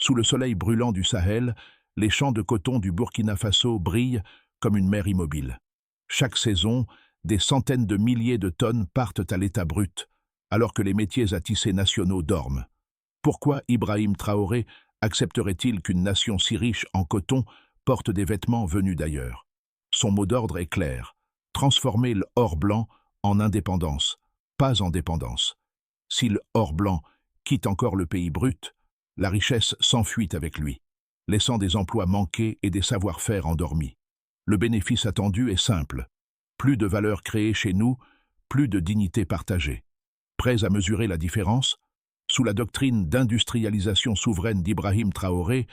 Sous le soleil brûlant du Sahel, les champs de coton du Burkina Faso brillent comme une mer immobile. Chaque saison, des centaines de milliers de tonnes partent à l'état brut, alors que les métiers à tisser nationaux dorment. Pourquoi Ibrahim Traoré accepterait-il qu'une nation si riche en coton porte des vêtements venus d'ailleurs? Son mot d'ordre est clair: transformer l'or blanc en indépendance, pas en dépendance. Si le or blanc quitte encore le pays brut, la richesse s'enfuit avec lui, laissant des emplois manqués et des savoir-faire endormis. Le bénéfice attendu est simple: plus de valeur créée chez nous, plus de dignité partagée. Prêts à mesurer la différence? Sous la doctrine d'industrialisation souveraine d'Ibrahim Traoré,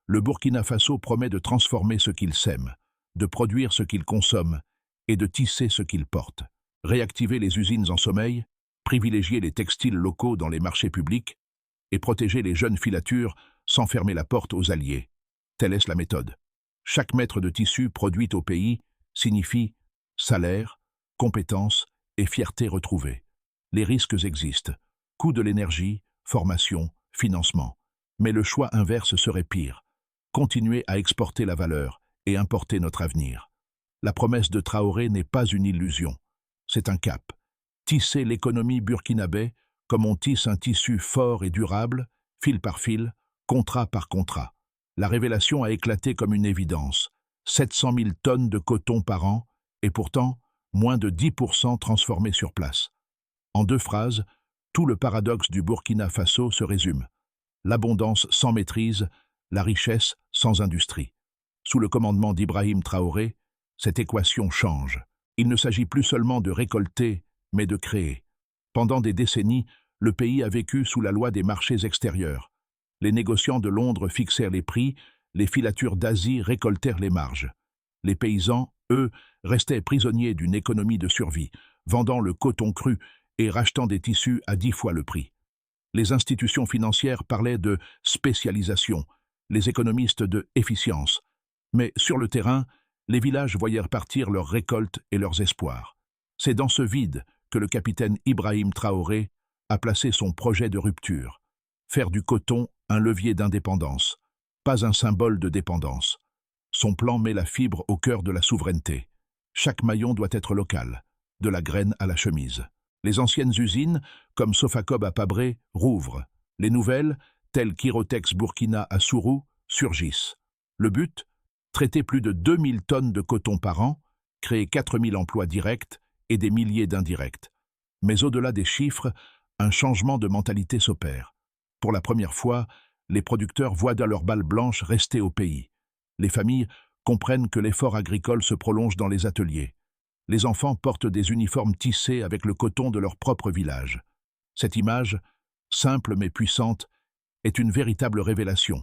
le Burkina Faso promet de transformer ce qu'il sème, de produire ce qu'il consomme et de tisser ce qu'il porte. Réactiver les usines en sommeil, privilégier les textiles locaux dans les marchés publics et protéger les jeunes filatures sans fermer la porte aux alliés. Telle est la méthode. Chaque mètre de tissu produit au pays signifie salaire, compétences et fierté retrouvée. Les risques existent: coût de l'énergie, formation, financement. Mais le choix inverse serait pire: continuer à exporter la valeur et importer notre avenir. La promesse de Traoré n'est pas une illusion, c'est un cap. Tisser l'économie burkinabé comme on tisse un tissu fort et durable, fil par fil, contrat par contrat. La révélation a éclaté comme une évidence: 700 000 tonnes de coton par an, et pourtant, moins de 10% transformés sur place. En 2 phrases, tout le paradoxe du Burkina Faso se résume: l'abondance sans maîtrise, la richesse sans industrie. Sous le commandement d'Ibrahim Traoré, cette équation change. Il ne s'agit plus seulement de récolter, mais de créer. Pendant des décennies, le pays a vécu sous la loi des marchés extérieurs. Les négociants de Londres fixèrent les prix, les filatures d'Asie récoltèrent les marges. Les paysans, eux, restaient prisonniers d'une économie de survie, vendant le coton cru et rachetant des tissus à 10 fois le prix. Les institutions financières parlaient de spécialisation, les économistes de efficience. Mais sur le terrain, les villages voyèrent partir leurs récoltes et leurs espoirs. C'est dans ce vide que le capitaine Ibrahim Traoré a placé son projet de rupture: faire du coton un levier d'indépendance, pas un symbole de dépendance. Son plan met la fibre au cœur de la souveraineté. Chaque maillon doit être local, de la graine à la chemise. Les anciennes usines, comme Sofacob à Pabré, rouvrent. Les nouvelles, telles qu'Irotex Burkina à Sourou, surgissent. Le but? Traiter plus de 2000 tonnes de coton par an, créer 4000 emplois directs et des milliers d'indirects. Mais au-delà des chiffres, un changement de mentalité s'opère. Pour la première fois, les producteurs voient dans leur balle blanche rester au pays. Les familles comprennent que l'effort agricole se prolonge dans les ateliers. Les enfants portent des uniformes tissés avec le coton de leur propre village. Cette image, simple mais puissante, est une véritable révélation.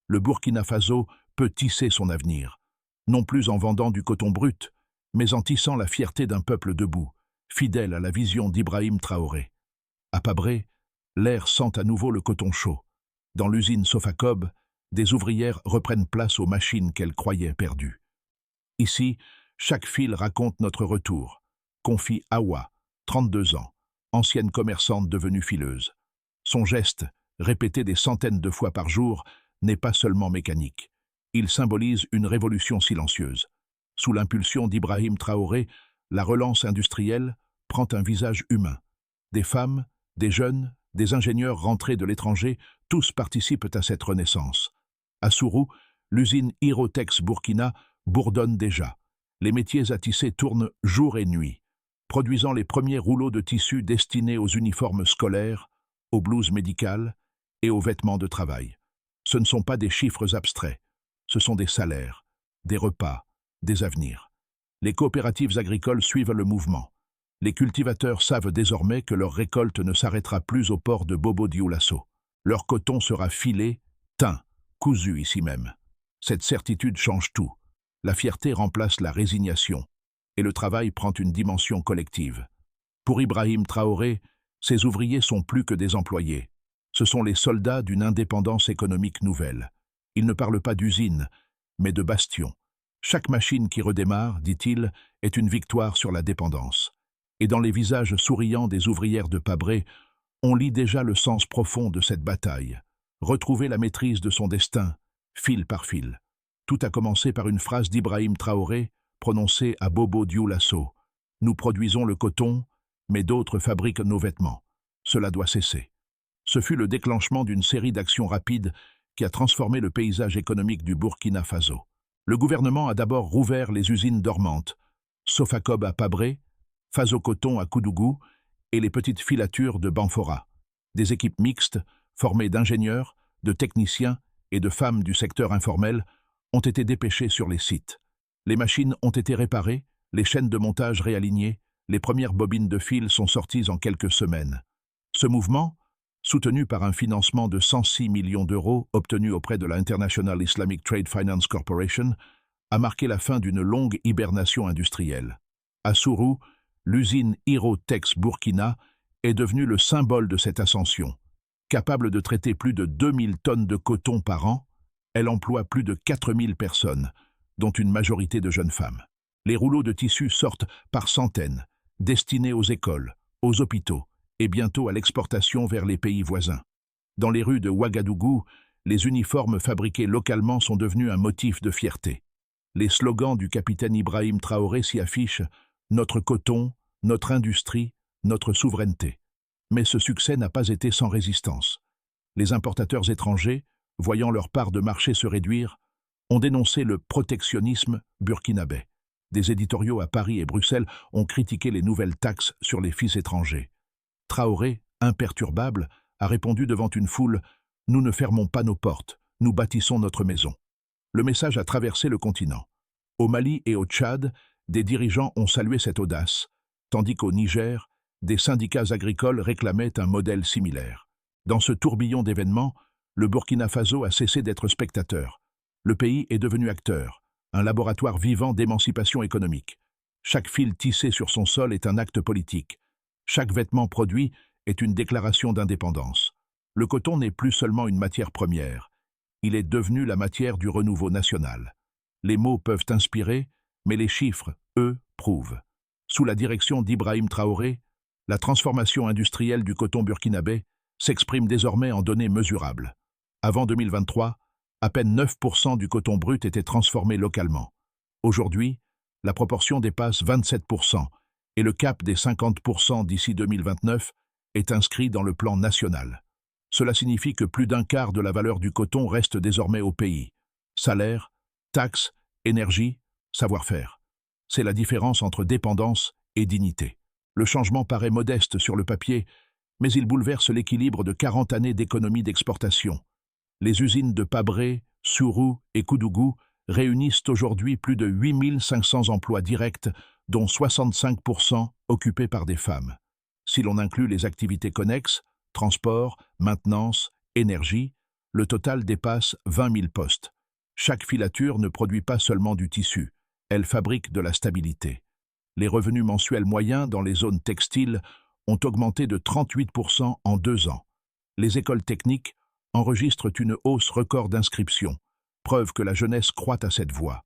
Le Burkina Faso peut tisser son avenir, non plus en vendant du coton brut, mais en tissant la fierté d'un peuple debout, fidèle à la vision d'Ibrahim Traoré. À Pabré, l'air sent à nouveau le coton chaud. Dans l'usine Sofacob, des ouvrières reprennent place aux machines qu'elles croyaient perdues. Ici, chaque fil raconte notre retour, confie Awa, 32 ans, ancienne commerçante devenue fileuse. Son geste, répété des centaines de fois par jour, n'est pas seulement mécanique. Il symbolise une révolution silencieuse. Sous l'impulsion d'Ibrahim Traoré, la relance industrielle prend un visage humain. Des femmes, des jeunes, des ingénieurs rentrés de l'étranger, tous participent à cette renaissance. À Sourou, l'usine Irotex Burkina bourdonne déjà. Les métiers à tisser tournent jour et nuit, produisant les premiers rouleaux de tissu destinés aux uniformes scolaires, aux blouses médicales et aux vêtements de travail. Ce ne sont pas des chiffres abstraits, ce sont des salaires, des repas, des avenirs. Les coopératives agricoles suivent le mouvement. Les cultivateurs savent désormais que leur récolte ne s'arrêtera plus au port de Bobo-Dioulasso. Leur coton sera filé, teint, cousu ici même. Cette certitude change tout. La fierté remplace la résignation, et le travail prend une dimension collective. Pour Ibrahim Traoré, ces ouvriers sont plus que des employés. Ce sont les soldats d'une indépendance économique nouvelle. Ils ne parlent pas d'usine, mais de bastion. Chaque machine qui redémarre, dit-il, est une victoire sur la dépendance. Et dans les visages souriants des ouvrières de Pabré, on lit déjà le sens profond de cette bataille. retrouver la maîtrise de son destin, fil par fil. Tout a commencé par une phrase d'Ibrahim Traoré, prononcée à Bobo Dioulasso. « Nous produisons le coton, mais d'autres fabriquent nos vêtements. Cela doit cesser. » Ce fut le déclenchement d'une série d'actions rapides qui a transformé le paysage économique du Burkina Faso. Le gouvernement a d'abord rouvert les usines dormantes, Sofacob à Pabré, Faso Coton à Koudougou et les petites filatures de Banfora. Des équipes mixtes, formées d'ingénieurs, de techniciens et de femmes du secteur informel, ont été dépêchées sur les sites. Les machines ont été réparées, les chaînes de montage réalignées, les premières bobines de fil sont sorties en quelques semaines. Ce mouvement, soutenu par un financement de 106 millions d'euros obtenu auprès de la International Islamic Trade Finance Corporation, a marqué la fin d'une longue hibernation industrielle. À Sourou, l'usine Hirotex Burkina est devenue le symbole de cette ascension. Capable de traiter plus de 2000 tonnes de coton par an, elle emploie plus de 4000 personnes, dont une majorité de jeunes femmes. Les rouleaux de tissu sortent par centaines, destinés aux écoles, aux hôpitaux et bientôt à l'exportation vers les pays voisins. Dans les rues de Ouagadougou, les uniformes fabriqués localement sont devenus un motif de fierté. Les slogans du capitaine Ibrahim Traoré s'y affichent « Notre coton, notre industrie, notre souveraineté ». Mais ce succès n'a pas été sans résistance. Les importateurs étrangers, voyant leur part de marché se réduire, ont dénoncé le protectionnisme burkinabé. Des éditoriaux à Paris et Bruxelles ont critiqué les nouvelles taxes sur les fils étrangers. Traoré, imperturbable, a répondu devant une foule « Nous ne fermons pas nos portes, nous bâtissons notre maison ». Le message a traversé le continent. Au Mali et au Tchad, des dirigeants ont salué cette audace, tandis qu'au Niger, des syndicats agricoles réclamaient un modèle similaire. Dans ce tourbillon d'événements, le Burkina Faso a cessé d'être spectateur. Le pays est devenu acteur, un laboratoire vivant d'émancipation économique. Chaque fil tissé sur son sol est un acte politique. Chaque vêtement produit est une déclaration d'indépendance. Le coton n'est plus seulement une matière première. Il est devenu la matière du renouveau national. Les mots peuvent inspirer, mais les chiffres, eux, prouvent. Sous la direction d'Ibrahim Traoré, la transformation industrielle du coton burkinabé s'exprime désormais en données mesurables. Avant 2023, à peine 9% du coton brut était transformé localement. Aujourd'hui, la proportion dépasse 27% et le cap des 50% d'ici 2029 est inscrit dans le plan national. Cela signifie que plus d'un quart de la valeur du coton reste désormais au pays. Salaire, taxes, énergie, savoir-faire. C'est la différence entre dépendance et dignité. Le changement paraît modeste sur le papier, mais il bouleverse l'équilibre de 40 années d'économie d'exportation. Les usines de Pabré, Sourou et Koudougou réunissent aujourd'hui plus de 8500 emplois directs, dont 65% occupés par des femmes. Si l'on inclut les activités connexes, transport, maintenance, énergie, le total dépasse 20 000 postes. Chaque filature ne produit pas seulement du tissu, elle fabrique de la stabilité. Les revenus mensuels moyens dans les zones textiles ont augmenté de 38% en 2 ans. Les écoles techniques enregistrent une hausse record d'inscriptions, preuve que la jeunesse croit à cette voie.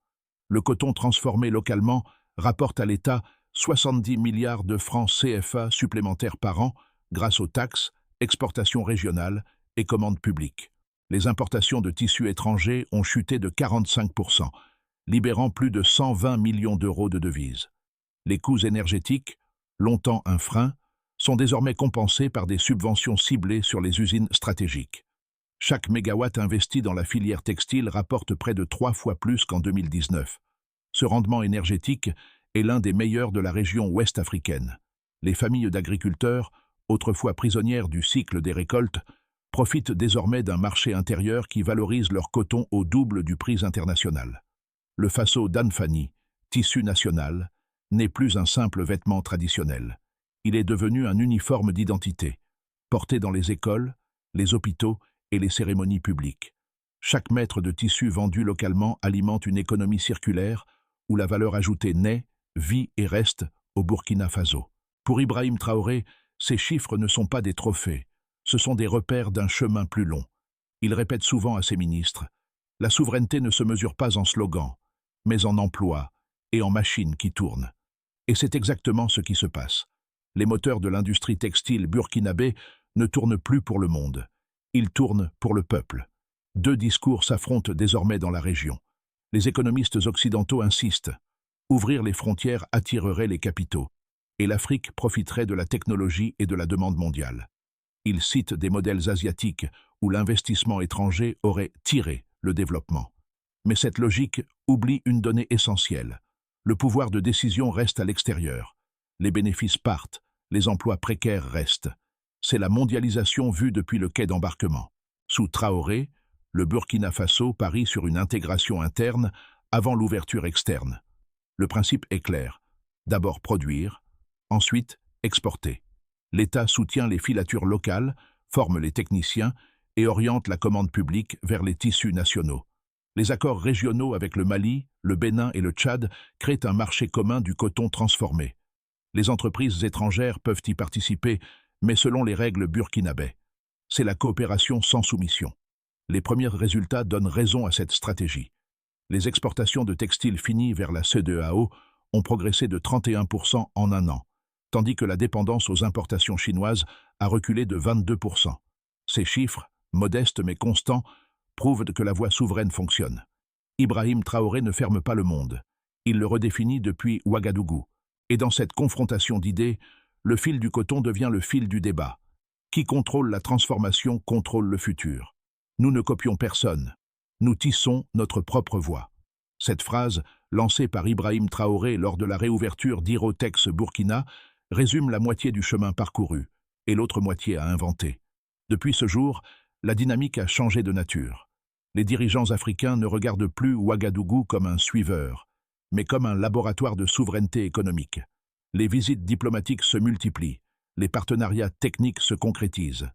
Le coton transformé localement rapporte à l'État 70 milliards de francs CFA supplémentaires par an grâce aux taxes, exportations régionales et commandes publiques. Les importations de tissus étrangers ont chuté de 45%, libérant plus de 120 millions d'euros de devises. Les coûts énergétiques, longtemps un frein, sont désormais compensés par des subventions ciblées sur les usines stratégiques. Chaque mégawatt investi dans la filière textile rapporte près de 3 fois plus qu'en 2019. Ce rendement énergétique est l'un des meilleurs de la région ouest africaine. Les familles d'agriculteurs, autrefois prisonnières du cycle des récoltes, profitent désormais d'un marché intérieur qui valorise leur coton au double du prix international. Le faso d'Anfani, tissu national, n'est plus un simple vêtement traditionnel. Il est devenu un uniforme d'identité, porté dans les écoles, les hôpitaux et les cérémonies publiques. Chaque mètre de tissu vendu localement alimente une économie circulaire où la valeur ajoutée naît, vit et reste au Burkina Faso. Pour Ibrahim Traoré, ces chiffres ne sont pas des trophées, ce sont des repères d'un chemin plus long. Il répète souvent à ses ministres « La souveraineté ne se mesure pas en slogans, mais en emplois et en machines qui tournent. » Et c'est exactement ce qui se passe. Les moteurs de l'industrie textile burkinabé ne tournent plus pour le monde. Il tourne pour le peuple. Deux discours s'affrontent désormais dans la région. Les économistes occidentaux insistent. Ouvrir les frontières attirerait les capitaux, et l'Afrique profiterait de la technologie et de la demande mondiale. Ils citent des modèles asiatiques où l'investissement étranger aurait tiré le développement. Mais cette logique oublie une donnée essentielle. Le pouvoir de décision reste à l'extérieur. Les bénéfices partent, les emplois précaires restent. C'est la mondialisation vue depuis le quai d'embarquement. Sous Traoré, le Burkina Faso parie sur une intégration interne avant l'ouverture externe. Le principe est clair. D'abord produire, ensuite exporter. L'État soutient les filatures locales, forme les techniciens et oriente la commande publique vers les tissus nationaux. Les accords régionaux avec le Mali, le Bénin et le Tchad créent un marché commun du coton transformé. Les entreprises étrangères peuvent y participer, mais selon les règles burkinabais. C'est la coopération sans soumission. Les premiers résultats donnent raison à cette stratégie. Les exportations de textiles finis vers la CEDEAO ont progressé de 31% en un an, tandis que la dépendance aux importations chinoises a reculé de 22%. Ces chiffres, modestes mais constants, prouvent que la voie souveraine fonctionne. Ibrahim Traoré ne ferme pas le monde. Il le redéfinit depuis Ouagadougou. Et dans cette confrontation d'idées, le fil du coton devient le fil du débat. Qui contrôle la transformation contrôle le futur. Nous ne copions personne. Nous tissons notre propre voie. Cette phrase, lancée par Ibrahim Traoré lors de la réouverture d'Irotex Burkina, résume la moitié du chemin parcouru et l'autre moitié à inventer. Depuis ce jour, la dynamique a changé de nature. Les dirigeants africains ne regardent plus Ouagadougou comme un suiveur, mais comme un laboratoire de souveraineté économique. Les visites diplomatiques se multiplient, les partenariats techniques se concrétisent.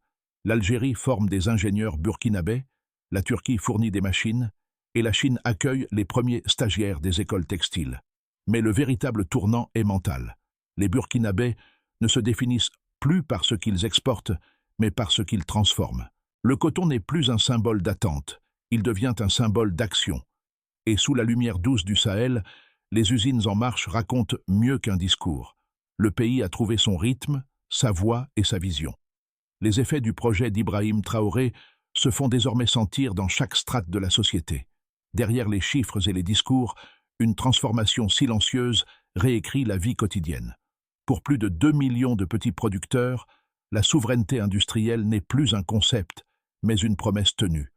L'Algérie forme des ingénieurs burkinabés, la Turquie fournit des machines, et la Chine accueille les premiers stagiaires des écoles textiles. Mais le véritable tournant est mental. Les burkinabés ne se définissent plus par ce qu'ils exportent, mais par ce qu'ils transforment. Le coton n'est plus un symbole d'attente, il devient un symbole d'action. Et sous la lumière douce du Sahel, les usines en marche racontent mieux qu'un discours. Le pays a trouvé son rythme, sa voix et sa vision. Les effets du projet d'Ibrahim Traoré se font désormais sentir dans chaque strate de la société. Derrière les chiffres et les discours, une transformation silencieuse réécrit la vie quotidienne. Pour plus de 2 millions de petits producteurs, la souveraineté industrielle n'est plus un concept, mais une promesse tenue.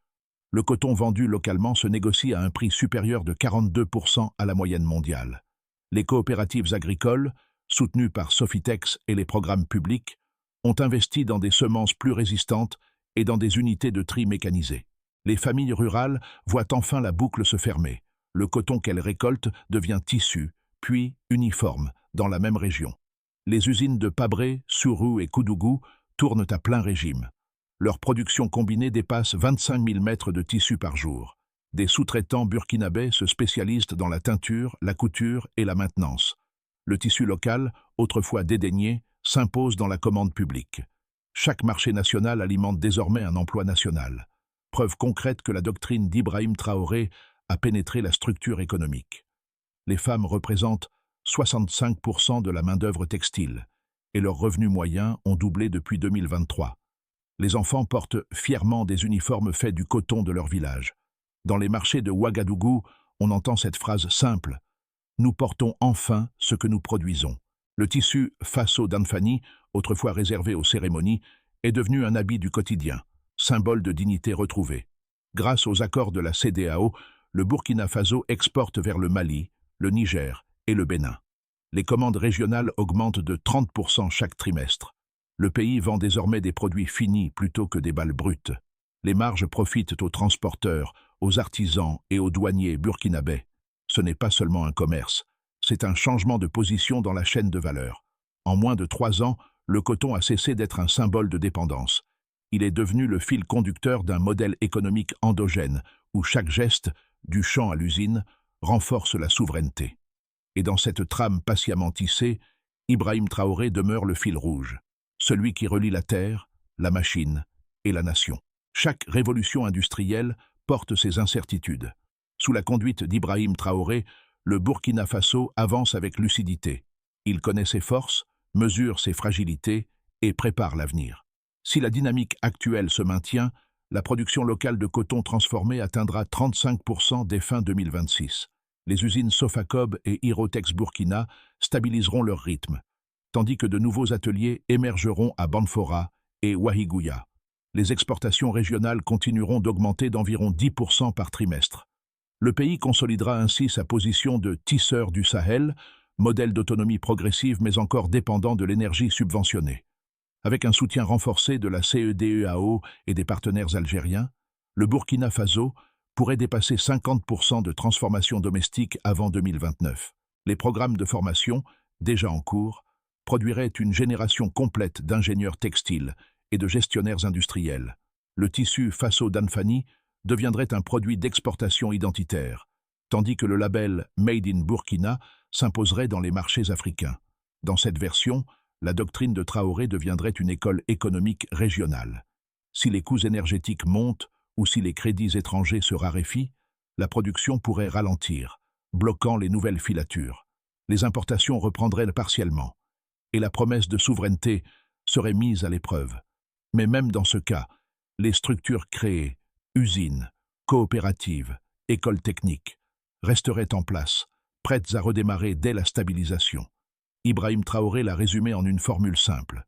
Le coton vendu localement se négocie à un prix supérieur de 42% à la moyenne mondiale. Les coopératives agricoles, soutenues par Sofitex et les programmes publics, ont investi dans des semences plus résistantes et dans des unités de tri mécanisées. Les familles rurales voient enfin la boucle se fermer. Le coton qu'elles récoltent devient tissu, puis uniforme, dans la même région. Les usines de Pabré, Sourou et Koudougou tournent à plein régime. Leur production combinée dépasse 25 000 mètres de tissu par jour. Des sous-traitants burkinabés se spécialisent dans la teinture, la couture et la maintenance. Le tissu local, autrefois dédaigné, s'impose dans la commande publique. Chaque marché national alimente désormais un emploi national. Preuve concrète que la doctrine d'Ibrahim Traoré a pénétré la structure économique. Les femmes représentent 65% de la main-d'œuvre textile, et leurs revenus moyens ont doublé depuis 2023. Les enfants portent fièrement des uniformes faits du coton de leur village. Dans les marchés de Ouagadougou, on entend cette phrase simple « Nous portons enfin ce que nous produisons ». Le tissu Faso d'Anfani, autrefois réservé aux cérémonies, est devenu un habit du quotidien, symbole de dignité retrouvée. Grâce aux accords de la CEDEAO, le Burkina Faso exporte vers le Mali, le Niger et le Bénin. Les commandes régionales augmentent de 30% chaque trimestre. Le pays vend désormais des produits finis plutôt que des balles brutes. Les marges profitent aux transporteurs, aux artisans et aux douaniers burkinabés. Ce n'est pas seulement un commerce, c'est un changement de position dans la chaîne de valeur. En moins de 3 ans, le coton a cessé d'être un symbole de dépendance. Il est devenu le fil conducteur d'un modèle économique endogène, où chaque geste, du champ à l'usine, renforce la souveraineté. Et dans cette trame patiemment tissée, Ibrahim Traoré demeure le fil rouge, celui qui relie la terre, la machine et la nation. Chaque révolution industrielle porte ses incertitudes. Sous la conduite d'Ibrahim Traoré, le Burkina Faso avance avec lucidité. Il connaît ses forces, mesure ses fragilités et prépare l'avenir. Si la dynamique actuelle se maintient, La production locale de coton transformé atteindra 35% dès fin 2026. Les usines Sofacob et Hirotex Burkina stabiliseront leur rythme, tandis que de nouveaux ateliers émergeront à Banfora et Wahigouya. Les exportations régionales continueront d'augmenter d'environ 10% par trimestre. Le pays consolidera ainsi sa position de tisseur du Sahel, modèle d'autonomie progressive mais encore dépendant de l'énergie subventionnée. Avec un soutien renforcé de la CEDEAO et des partenaires algériens, le Burkina Faso pourrait dépasser 50% de transformation domestique avant 2029. Les programmes de formation, déjà en cours, produiraient une génération complète d'ingénieurs textiles et de gestionnaires industriels. Le tissu Faso-Danfani deviendrait un produit d'exportation identitaire, tandis que le label Made in Burkina s'imposerait dans les marchés africains. Dans cette version, la doctrine de Traoré deviendrait une école économique régionale. Si les coûts énergétiques montent ou si les crédits étrangers se raréfient, la production pourrait ralentir, bloquant les nouvelles filatures. Les importations reprendraient partiellement, et la promesse de souveraineté serait mise à l'épreuve. Mais même dans ce cas, les structures créées, usines, coopératives, écoles techniques, resteraient en place, prêtes à redémarrer dès la stabilisation. Ibrahim Traoré l'a résumé en une formule simple.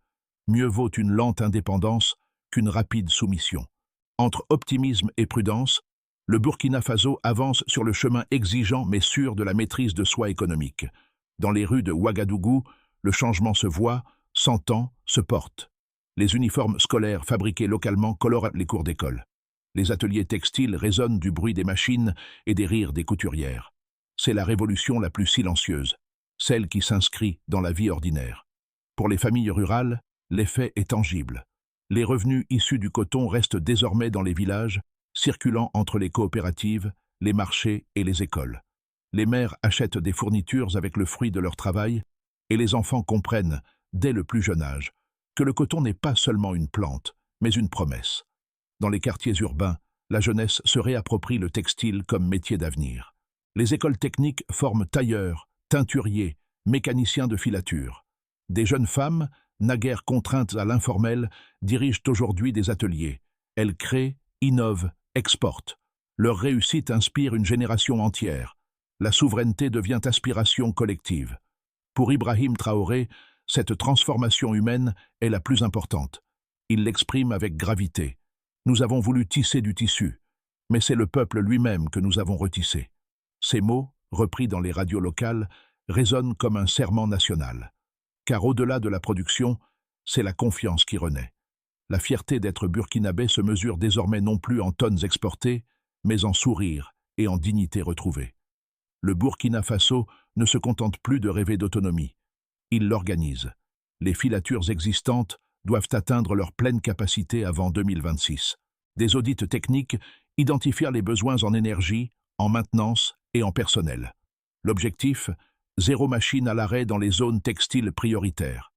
Mieux vaut une lente indépendance qu'une rapide soumission. Entre optimisme et prudence, le Burkina Faso avance sur le chemin exigeant mais sûr de la maîtrise de soi économique. Dans les rues de Ouagadougou, le changement se voit, s'entend, se porte. Les uniformes scolaires fabriqués localement colorent les cours d'école. Les ateliers textiles résonnent du bruit des machines et des rires des couturières. C'est la révolution la plus silencieuse, celle qui s'inscrit dans la vie ordinaire. Pour les familles rurales, l'effet est tangible. Les revenus issus du coton restent désormais dans les villages, circulant entre les coopératives, les marchés et les écoles. Les mères achètent des fournitures avec le fruit de leur travail, et les enfants comprennent, dès le plus jeune âge, que le coton n'est pas seulement une plante, mais une promesse. Dans les quartiers urbains, la jeunesse se réapproprie le textile comme métier d'avenir. Les écoles techniques forment tailleurs, teinturiers, mécaniciens de filature. Des jeunes femmes, naguère contraintes à l'informel, dirigent aujourd'hui des ateliers. Elles créent, innovent, exportent. Leur réussite inspire une génération entière. La souveraineté devient aspiration collective. Pour Ibrahim Traoré, cette transformation humaine est la plus importante. Il l'exprime avec gravité. Nous avons voulu tisser du tissu, mais c'est le peuple lui-même que nous avons retissé. Ces mots, repris dans les radios locales, résonnent comme un serment national. Car au-delà de la production, c'est la confiance qui renaît. La fierté d'être burkinabé se mesure désormais non plus en tonnes exportées, mais en sourires et en dignité retrouvée. Le Burkina Faso ne se contente plus de rêver d'autonomie. Il l'organise. Les filatures existantes doivent atteindre leur pleine capacité avant 2026. Des audits techniques identifièrent les besoins en énergie, en maintenance et en personnel. L'objectif, 0 machine à l'arrêt dans les zones textiles prioritaires.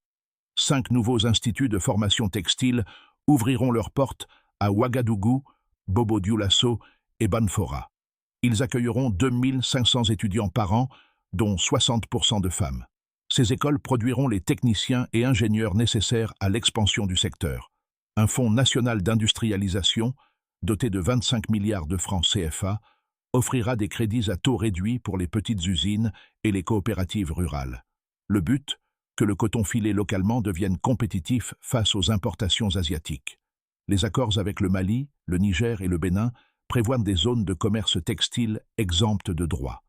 5 nouveaux instituts de formation textile ouvriront leurs portes à Ouagadougou, Bobo-Dioulasso et Banfora. Ils accueilleront 2500 étudiants par an, dont 60% de femmes. Ces écoles produiront les techniciens et ingénieurs nécessaires à l'expansion du secteur. Un fonds national d'industrialisation, doté de 25 milliards de francs CFA, offrira des crédits à taux réduits pour les petites usines et les coopératives rurales. Le but, que le coton filé localement devienne compétitif face aux importations asiatiques. Les accords avec le Mali, le Niger et le Bénin prévoient des zones de commerce textile exemptes de droits.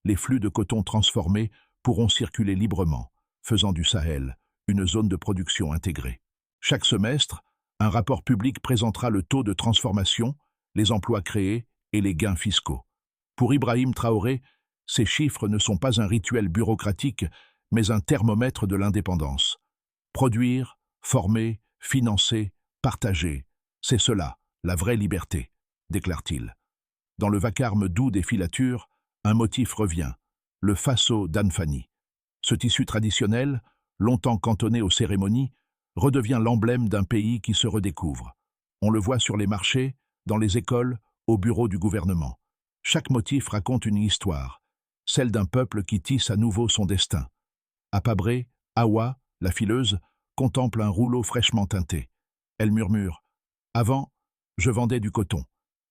Les flux de coton transformé pourront circuler librement, faisant du Sahel une zone de production intégrée. Chaque semestre, un rapport public présentera le taux de transformation, les emplois créés et les gains fiscaux. Pour Ibrahim Traoré, ces chiffres ne sont pas un rituel bureaucratique, mais un thermomètre de l'indépendance. Produire, former, financer, partager, c'est cela, la vraie liberté, déclare-t-il. Dans le vacarme doux des filatures, un motif revient, le Faso Danfani. Ce tissu traditionnel, longtemps cantonné aux cérémonies, redevient l'emblème d'un pays qui se redécouvre. On le voit sur les marchés, dans les écoles, au bureau du gouvernement. Chaque motif raconte une histoire, celle d'un peuple qui tisse à nouveau son destin. À Pabré, Awa, la fileuse, contemple un rouleau fraîchement teinté. Elle murmure « Avant, je vendais du coton.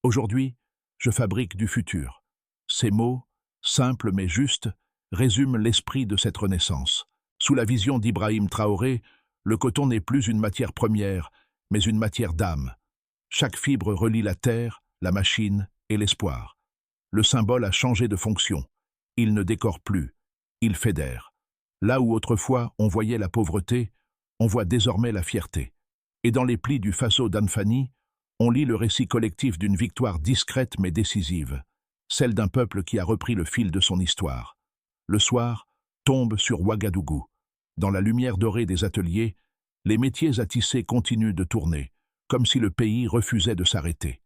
Aujourd'hui, je fabrique du futur. Ces mots, simples mais justes, résument l'esprit de cette renaissance. Sous la vision d'Ibrahim Traoré, le coton n'est plus une matière première, mais une matière d'âme. Chaque fibre relie la terre, la machine et l'espoir. Le symbole a changé de fonction. Il ne décore plus, il fédère. Là où autrefois on voyait la pauvreté, on voit désormais la fierté. Et dans les plis du Faso d'Anfani, on lit le récit collectif d'une victoire discrète mais décisive, celle d'un peuple qui a repris le fil de son histoire. Le soir tombe sur Ouagadougou. Dans la lumière dorée des ateliers, les métiers à tisser continuent de tourner, comme si le pays refusait de s'arrêter.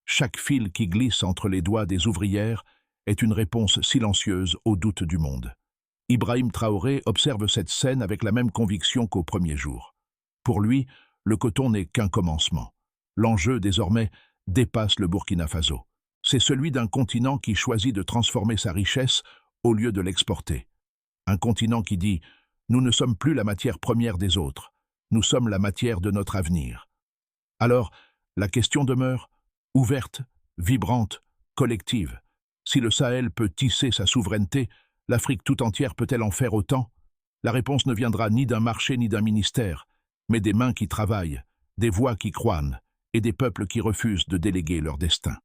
Chaque fil qui glisse entre les doigts des ouvrières est une réponse silencieuse aux doutes du monde. Ibrahim Traoré observe cette scène avec la même conviction qu'au premier jour. Pour lui, le coton n'est qu'un commencement. L'enjeu, désormais, dépasse le Burkina Faso. C'est celui d'un continent qui choisit de transformer sa richesse au lieu de l'exporter. Un continent qui dit « Nous ne sommes plus la matière première des autres, nous sommes la matière de notre avenir ». Alors, la question demeure, ouverte, vibrante, collective. Si le Sahel peut tisser sa souveraineté, l'Afrique tout entière peut-elle en faire autant? La réponse ne viendra ni d'un marché ni d'un ministère, mais des mains qui travaillent, des voix qui croient et des peuples qui refusent de déléguer leur destin.